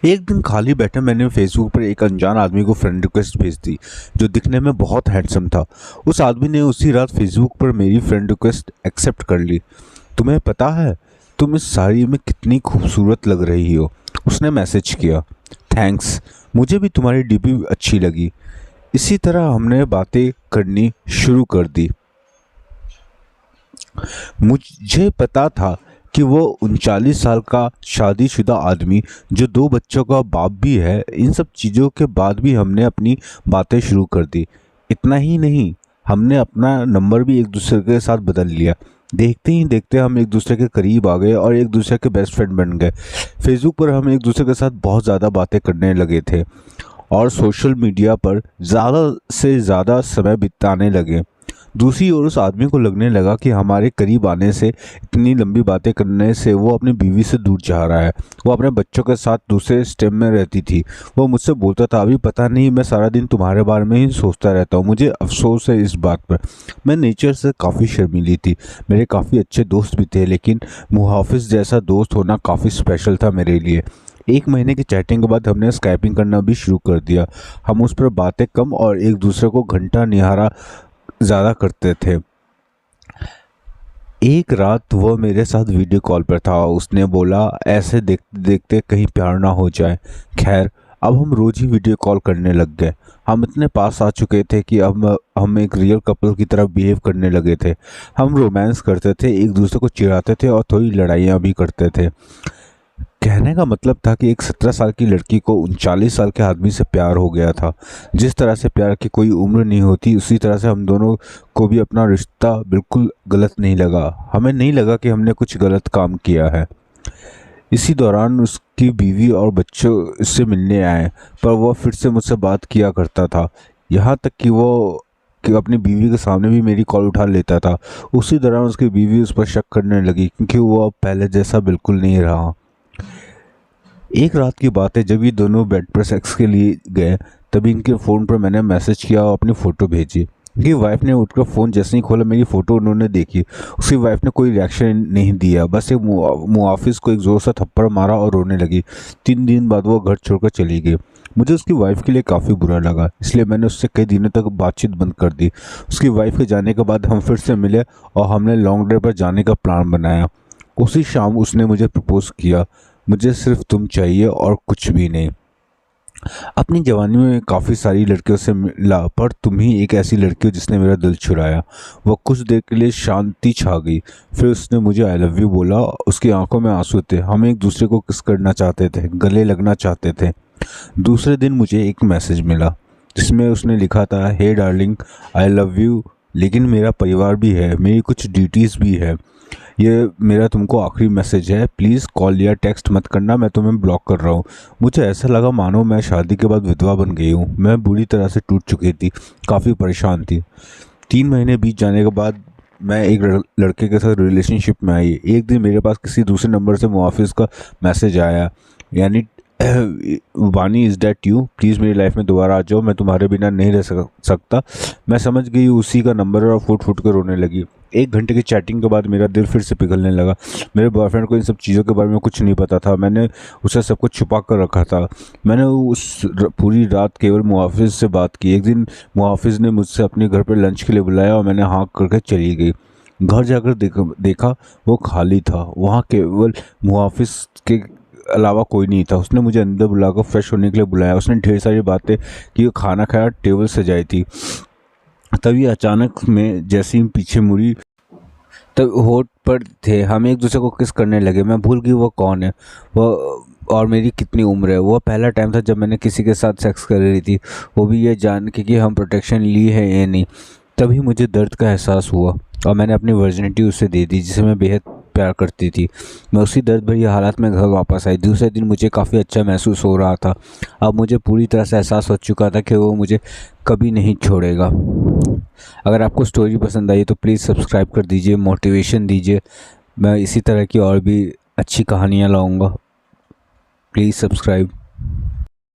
एक दिन खाली बैठे मैंने फेसबुक पर एक अनजान आदमी को फ्रेंड रिक्वेस्ट भेज दी, जो दिखने में बहुत हैंडसम था। उस आदमी ने उसी रात फेसबुक पर मेरी फ्रेंड रिक्वेस्ट एक्सेप्ट कर ली। तुम्हें पता है तुम इस साड़ी में कितनी खूबसूरत लग रही हो, उसने मैसेज किया। थैंक्स, मुझे भी तुम्हारी डीपी अच्छी लगी। इसी तरह हमने बातें करनी शुरू कर दी। मुझे पता था कि वो 39 साल का शादीशुदा आदमी जो 2 बच्चों का बाप भी है। इन सब चीज़ों के बाद भी हमने अपनी बातें शुरू कर दी। इतना ही नहीं, हमने अपना नंबर भी एक दूसरे के साथ बदल लिया। देखते ही देखते हम एक दूसरे के करीब आ गए और एक दूसरे के बेस्ट फ्रेंड बन गए। फेसबुक पर हम एक दूसरे के साथ बहुत ज़्यादा बातें करने लगे थे और सोशल मीडिया पर ज़्यादा से ज़्यादा समय बिताने लगे। दूसरी ओर उस आदमी को लगने लगा कि हमारे करीब आने से, इतनी लंबी बातें करने से वो अपनी बीवी से दूर जा रहा है। वो अपने बच्चों के साथ दूसरे स्टेट में रहती थी। वो मुझसे बोलता था, अभी पता नहीं, मैं सारा दिन तुम्हारे बारे में ही सोचता रहता हूँ। मुझे अफसोस है इस बात पर। मैं नेचर से काफ़ी शर्मीली थी। मेरे काफ़ी अच्छे दोस्त भी थे, लेकिन मुहाफिज जैसा दोस्त होना काफ़ी स्पेशल था मेरे लिए। 1 महीने की चैटिंग के बाद हमने स्काइपिंग करना भी शुरू कर दिया। हम उस पर बातें कम और एक दूसरे को घंटा निहारा ज़्यादा करते थे। एक रात वह मेरे साथ वीडियो कॉल पर था। उसने बोला, ऐसे देखते देखते कहीं प्यार ना हो जाए। खैर, अब हम रोज ही वीडियो कॉल करने लग गए। हम इतने पास आ चुके थे कि अब हम एक रियल कपल की तरह बिहेव करने लगे थे। हम रोमांस करते थे, एक दूसरे को चिढ़ाते थे और थोड़ी लड़ाइयाँ भी करते थे। कहने का मतलब था कि एक 17 साल की लड़की को 39 साल के आदमी से प्यार हो गया था। जिस तरह से प्यार की कोई उम्र नहीं होती, उसी तरह से हम दोनों को भी अपना रिश्ता बिल्कुल गलत नहीं लगा। हमें नहीं लगा कि हमने कुछ गलत काम किया है। इसी दौरान उसकी बीवी और बच्चों इससे मिलने आए, पर वह फिर से मुझसे बात किया करता था। यहाँ तक कि अपनी बीवी के सामने भी मेरी कॉल उठा लेता था। उसी दौरान उसकी बीवी उस पर शक करने लगी, क्योंकि वो अब पहले जैसा बिल्कुल नहीं रहा। एक रात की बात है, जब ये दोनों बेड पर सेक्स के लिए गए, तभी इनके फ़ोन पर मैंने मैसेज किया और अपनी फ़ोटो भेजी। इनकी वाइफ ने उठकर फ़ोन जैसे ही खोला, मेरी फ़ोटो उन्होंने देखी। उसकी वाइफ ने कोई रिएक्शन नहीं दिया, बस एक मुआफिस को एक ज़ोर सा थप्पड़ मारा और रोने लगी। 3 दिन बाद वो घर छोड़कर चली गई। मुझे उसकी वाइफ के लिए काफ़ी बुरा लगा, इसलिए मैंने उससे कई दिनों तक बातचीत बंद कर दी। उसकी वाइफ के जाने के बाद हम फिर से मिले और हमने लॉन्ग ड्राइव पर जाने का प्लान बनाया। उसी शाम उसने मुझे प्रपोज़ किया। मुझे सिर्फ तुम चाहिए और कुछ भी नहीं। अपनी जवानी में काफ़ी सारी लड़कियों से मिला, पर तुम ही एक ऐसी लड़की हो जिसने मेरा दिल चुराया। वह कुछ देर के लिए शांति छा गई, फिर उसने मुझे आई लव यू बोला। उसकी आंखों में आंसू थे। हम एक दूसरे को किस करना चाहते थे, गले लगना चाहते थे। दूसरे दिन मुझे एक मैसेज मिला जिसमें उसने लिखा था, हे डार्लिंग, आई लव यू, लेकिन मेरा परिवार भी है, मेरी कुछ ड्यूटीज़ भी है। ये मेरा तुमको आखिरी मैसेज है। प्लीज़ कॉल या टेक्स्ट मत करना, मैं तुम्हें ब्लॉक कर रहा हूँ। मुझे ऐसा लगा मानो मैं शादी के बाद विधवा बन गई हूँ। मैं बुरी तरह से टूट चुकी थी, काफ़ी परेशान थी। 3 महीने बीत जाने के बाद मैं एक लड़के के साथ रिलेशनशिप में आई। एक दिन मेरे पास किसी दूसरे नंबर से मुआफिस का मैसेज आया, यानी वानी, इज़ डैट यू, प्लीज़ मेरी लाइफ में दोबारा आ जाओ, मैं तुम्हारे बिना नहीं रह सकता। मैं समझ गई उसी का नंबर और फुट फुट कर रोने लगी। 1 घंटे की चैटिंग के बाद मेरा दिल फिर से पिघलने लगा। मेरे बॉयफ्रेंड को इन सब चीज़ों के बारे में कुछ नहीं पता था। मैंने उसे सब कुछ छुपा कर रखा था। मैंने पूरी रात केवल मुहाफिज से बात की। एक दिन मुहाफिज ने मुझसे अपने घर पर लंच के लिए बुलाया और मैंने हाँ करके चली गई। घर जाकर देखा वो खाली था। वहाँ केवल मुहाफिज के अलावा कोई नहीं था। उसने मुझे अंदर बुलाकर फ्रेश होने के लिए बुलाया। उसने ढेर सारी बातें की, खाना खाया, टेबल सजाई थी। तभी अचानक मैं जैसे ही पीछे मुड़ी, तब होठ पर थे। हम एक दूसरे को किस करने लगे। मैं भूल गई वो कौन है, वो और मेरी कितनी उम्र है। वो पहला टाइम था जब मैंने किसी के साथ सेक्स कर रही थी, वो भी ये जान के कि हम प्रोटेक्शन ली है या नहीं। तभी मुझे दर्द का एहसास हुआ और मैंने अपनी वर्जिनिटी उसे दे दी, जिसे मैं बेहद प्यार करती थी। मैं उसी दर्द भरी हालात में घर वापस आई। दूसरे दिन मुझे काफ़ी अच्छा महसूस हो रहा था। अब मुझे पूरी तरह से एहसास हो चुका था कि वो मुझे कभी नहीं छोड़ेगा। अगर आपको स्टोरी पसंद आई तो प्लीज़ सब्सक्राइब कर दीजिए, मोटिवेशन दीजिए। मैं इसी तरह की और भी अच्छी कहानियाँ लाऊंगा। Please subscribe.